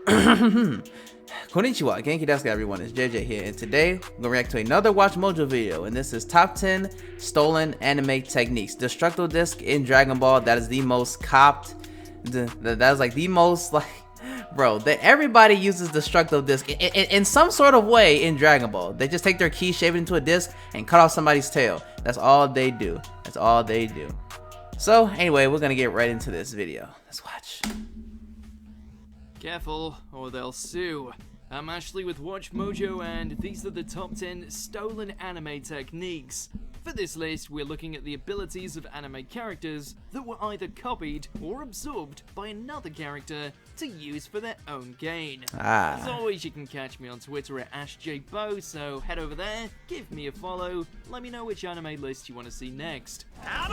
Konnichiwa, Genki desu everyone, it's JJ here, and today we're gonna react to another WatchMojo video, and this is top 10 stolen anime techniques. Destructo Disc in Dragon Ball, that is the most copped, that is like the most, like, bro, everybody uses Destructo Disc in some sort of way in Dragon Ball. They just take their key, shave it into a disc, and cut off somebody's tail. That's all they do. That's all they do. So, anyway, we're gonna get right into this video. Let's watch. Careful, or they'll sue. I'm Ashley with WatchMojo, and these are the top 10 stolen anime techniques. For this list, we're looking at the abilities of anime characters that were either copied or absorbed by another character to use for their own gain. As always, you can catch me on Twitter at AshJBo, so head over there, give me a follow, let me know which anime list you want to see next. I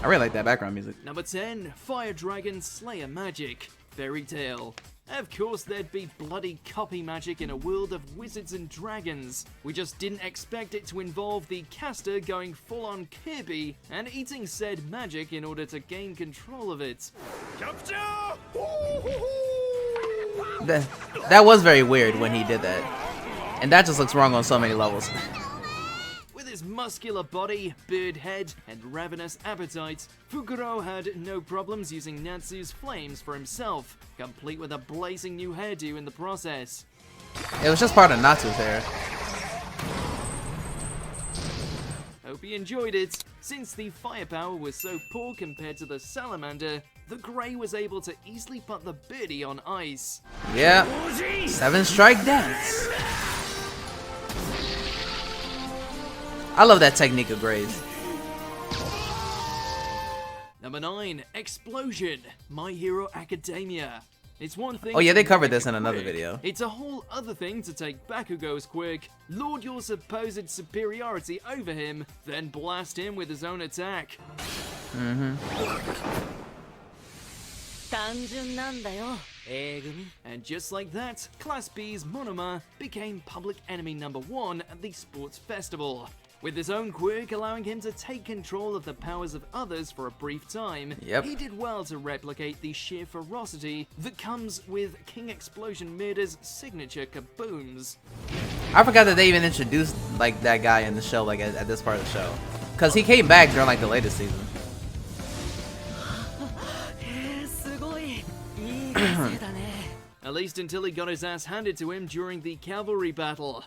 really like that background music. Number 10, Fire Dragon Slayer Magic, Fairy Tale. Of course there'd be bloody copy magic in a world of wizards and dragons. We just didn't expect it to involve the caster going full on Kirby and eating said magic in order to gain control of it. That was very weird when he did that. And that just looks wrong on so many levels. With his muscular body, bird head, and ravenous appetite, Fukuro had no problems using Natsu's flames for himself, complete with a blazing new hairdo in the process. It was just part of Natsu's hair. Hope you enjoyed it. Since the firepower was so poor compared to the salamander, the Grey was able to easily put the birdie on ice. Yeah, 7-strike dance. I love that technique of Gray's. Number 9, Explosion, My Hero Academia. It's one thing. Oh yeah, they covered make this a in another quirk. video. It's a whole other thing to take Bakugo's quirk, lord your supposed superiority over him, then blast him with his own attack. And just like that, Class B's Monoma became public enemy number 1 at the sports festival, with his own quirk allowing him to take control of the powers of others for a brief time. Yep. He did well to replicate the sheer ferocity that comes with King Explosion Murder's signature kabooms. I forgot that they even introduced like that guy in the show, like at this part of the show, because he came back during like the latest season. At least until he got his ass handed to him during the cavalry battle.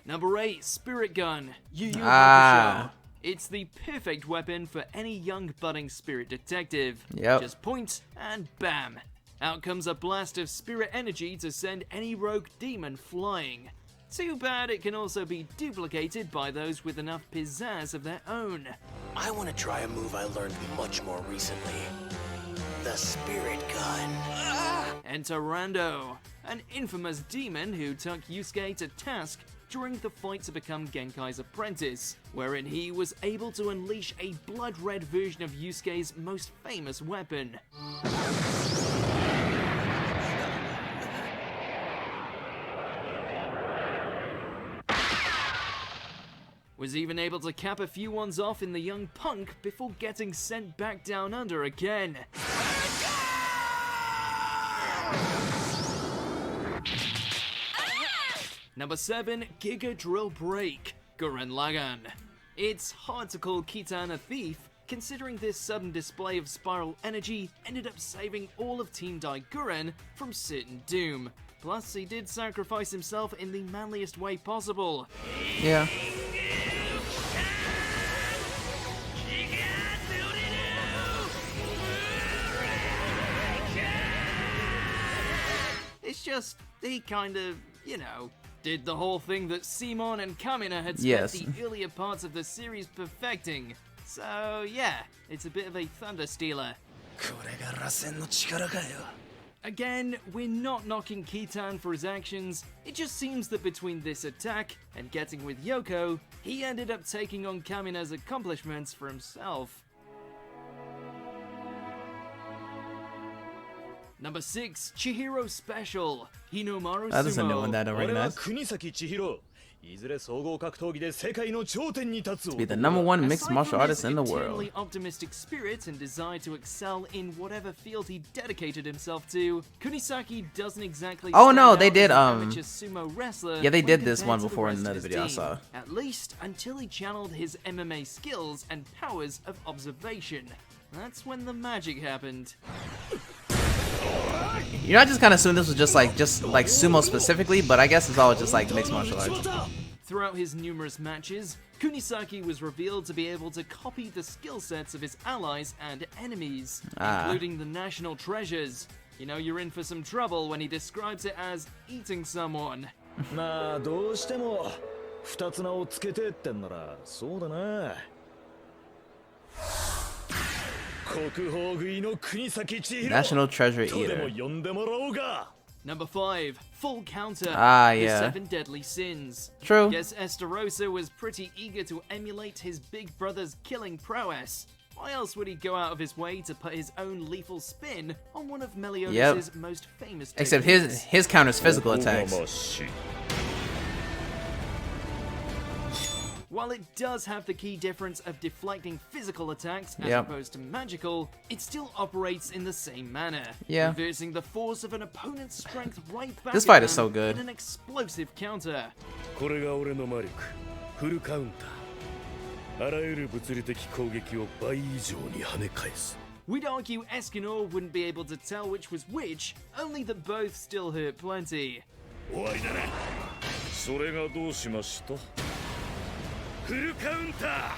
Number 8, Spirit Gun, Yu Yu Hakusho. It's the perfect weapon for any young budding spirit detective. Yep. Just point and bam. Out comes a blast of spirit energy to send any rogue demon flying. Too bad it can also be duplicated by those with enough pizzazz of their own. I want to try a move I learned much more recently. The Spirit Gun. Enter Rando, an infamous demon who took Yusuke to task during the fight to become Genkai's apprentice, wherein he was able to unleash a blood-red version of Yusuke's most famous weapon. Was even able to cap a few ones off in the young punk before getting sent back down under again. Number 7, Giga Drill Break, Gurren Lagann. It's hard to call Kitan a thief, considering this sudden display of spiral energy ended up saving all of Team Daiguren from certain doom. Plus, he did sacrifice himself in the manliest way possible. Yeah. It's just, he kind of, you know, did the whole thing that Simon and Kamina had spent Yes. the earlier parts of the series perfecting. So yeah, it's a bit of a thunder stealer. Again, we're not knocking Kitan for his actions, it just seems that between this attack and getting with Yoko, he ended up taking on Kamina's accomplishments for himself. Number 6, Chihiro Special. Hinomaru That is a new Sumo. one that I don't 俺は recognize. 国崎千尋いずれ総合格闘技で世界の頂点に立つ Be the #1 mixed Aside martial from artist his in the world. eternally optimistic spirit and desire to excel in whatever field he dedicated himself to, Kunisaki doesn't exactly Oh, stand no, out they as did, an amateur sumo wrestler yeah, they when did this compared one to the before in rest of another his video I team. saw. At least until he channeled his MMA skills and powers of observation. That's when the magic happened. You know, I just kind of assumed this was just like sumo specifically, but I guess it's all just like mixed martial arts. Throughout his numerous matches, Kunisaki was revealed to be able to copy the skill sets of his allies and enemies, including the national treasures. You know you're in for some trouble when he describes it as eating someone. まあどうしても二つ名をつけてってんならそうだな国宝食いの国崎千尋 National Treasure とでも Eater. 呼んでもらおうが Number 5, Full Counter. Ah, The yeah. 7 Deadly Sins. True. Guess Esterosa was pretty eager to emulate his big brother's killing prowess. Why else would he go out of his way to put his own lethal spin on one of Meliodas' most famous Except techniques? his counters physical attacks. While it does have the key difference of deflecting physical attacks as Yep. opposed to magical, it still operates in the same manner, Yeah. reversing the force of an opponent's strength right back This at fight is them so good. in an explosive counter. これが俺の魔力フルカウンターあらゆる物理的攻撃を倍以上に跳ね返す We'd argue Escanor wouldn't be able to tell which was which, only that both still hurt plenty. 終わりだなそれがどうしましたフルカウンタ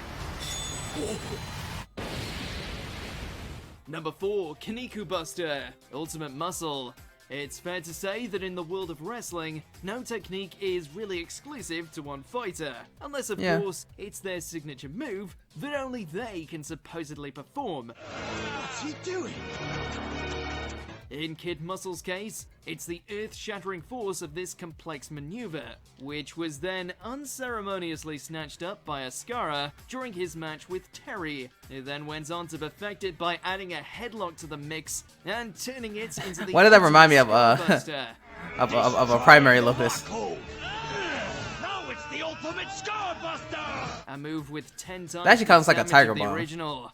ー Number 4, Kaniku Buster, Ultimate Muscle. It's fair to say that in the world of wrestling, no technique is really exclusive to one fighter, unless of Yeah. course it's their signature move that only they can supposedly perform. What's he doing? In Kid Muscle's case, it's the earth-shattering force of this complex maneuver, which was then unceremoniously snatched up by Ascara during his match with Terry, who then went on to perfect it by adding a headlock to the mix and turning it into the Why did that remind me of, Scarbuster. of a primary locus. Now it's the ultimate Scarbuster! A move with 10 times That actually counts the like a damage Tiger of the Bomb. original.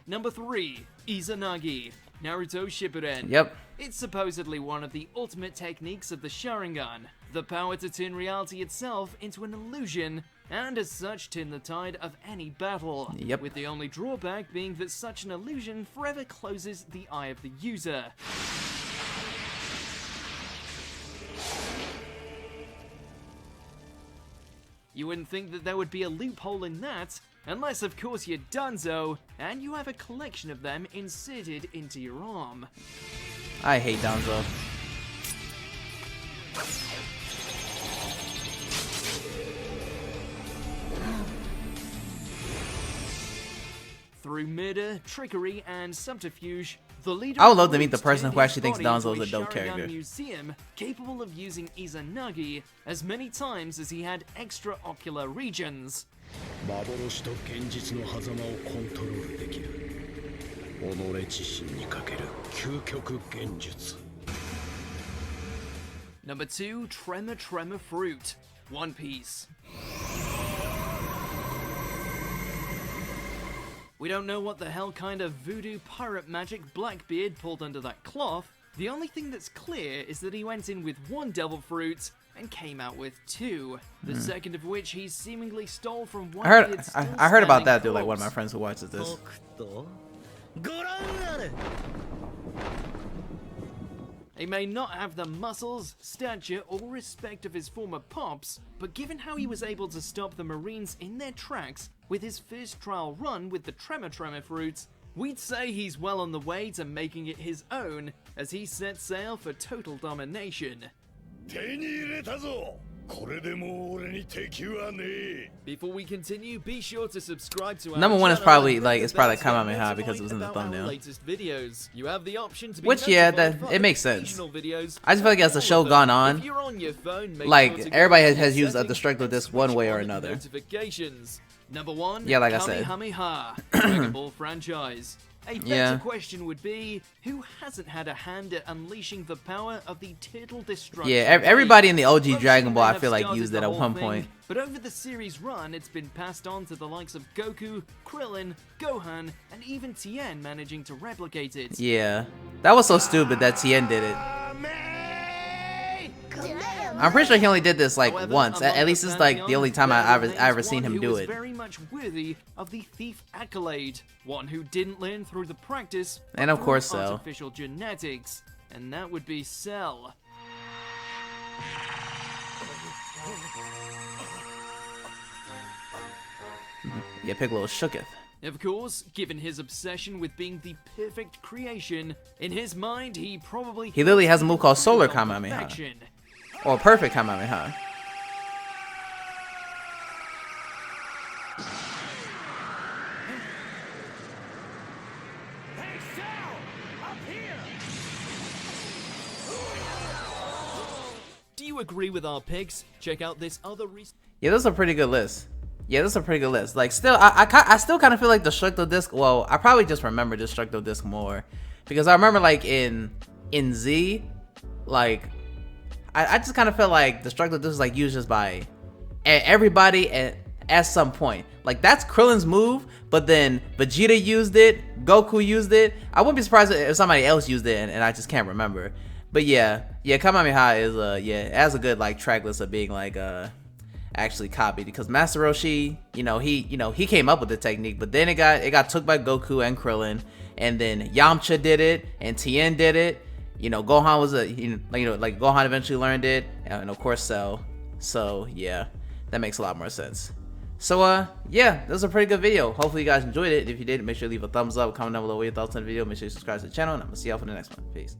Number 3, Izanagi, Naruto Shippuden. Yep. It's supposedly one of the ultimate techniques of the Sharingan, the power to turn reality itself into an illusion, and as such turn the tide of any battle. Yep. With the only drawback being that such an illusion forever closes the eye of the user. You wouldn't think that there would be a loophole in that, unless of course you're Dunzo, and you have a collection of them inserted into your arm. I hate Donzo. Through murder, trickery, and subterfuge, the leader I would of love the to meet the Roots person turned who actually his thinks body Donzo into is a dope Sharingan character. museum capable of using Izanagi as many times as he had extraocular regions. 幻と現実の狭間をコントロールできる己自身にかける究極現術 Number 2, Tremor Tremor Fruit, One Piece. We don't know what the hell kind of voodoo pirate magic Blackbeard pulled under that cloth. The only thing that's clear is that he went in with one devil fruit and came out with 2. The second of which he seemingly stole from one I heard kid's I, still I heard about standing that through like one of my corpse. friends who watches this. ご覧あれ He may not have the muscles, stature, or respect of his former pops, but given how he was able to stop the Marines in their tracks with his first trial run with the Tremor Tremor fruits, we'd say he's well on the way to making it his own as he sets sail for total domination. 手に入れたぞこれでもう俺に敵はねえ Before we continue, be sure to subscribe to our Number one is channel probably, and like, ring it's the probably bell to get Kamehameha because it was in the notified about our thumbnail. latest videos. You have the option to be Which, yeah, notified that- for it makes sense. additional videos. I just feel like as the All show of them. gone on, If you're on your phone, make like, sure to go everybody to has your used a settings destructive and disc switch one way or on another. Notifications. Number 1, Yeah, like I said. Kamehameha, Dragon Ball franchise. A better Yeah. question would be, who hasn't had a hand at unleashing the power of the Turtle Destruction? Yeah, everybody in the OG Most Dragon may Ball, I have feel like, started used the it at whole one thing, point. But over the series run, it's been passed on to the likes of Goku, Krillin, Gohan, and even Tien managing to replicate it. Yeah, that was so stupid that Tien did it. I'm pretty sure he only did this like However, once. among At least the it's like the pantheon, only time there I remains ever seen one him who do was it. very much worthy of the thief accolade, one who didn't learn through the practice, And but of course, through Cell. artificial genetics, and that would be Cell. Yeah, Piccolo shooketh. Of course, given his obsession with being the perfect creation, in his mind he probably He literally has a move called Solar focused on Kamehameha. perfection. Or Perfect Kamehameha. Do you agree with our picks? Check out this other recent. Yeah, this is a pretty good list. Yeah, this is a pretty good list. Like, still, I still kind of feel like Destructo Disc. Well, I probably just remember Destructo Disc more because I remember like in Z, like I just kind of felt like Destructo Disc was like used just by everybody at some point. Like that's Krillin's move, but then Vegeta used it, Goku used it. I wouldn't be surprised if somebody else used it, and I just can't remember. But yeah, Kamehameha is it has a good like track list of being like actually copied because Master Roshi, he came up with the technique, but then it got took by Goku and Krillin, and then Yamcha did it, and Tien did it. Gohan was like Gohan eventually learned it, and of course Cell. So yeah, that makes a lot more sense. So yeah, this was a pretty good video. Hopefully you guys enjoyed it. If you did, make sure to leave a thumbs up, comment down below what your thoughts on the video. Make sure you subscribe to the channel, and I'm gonna see y'all for the next one. Peace.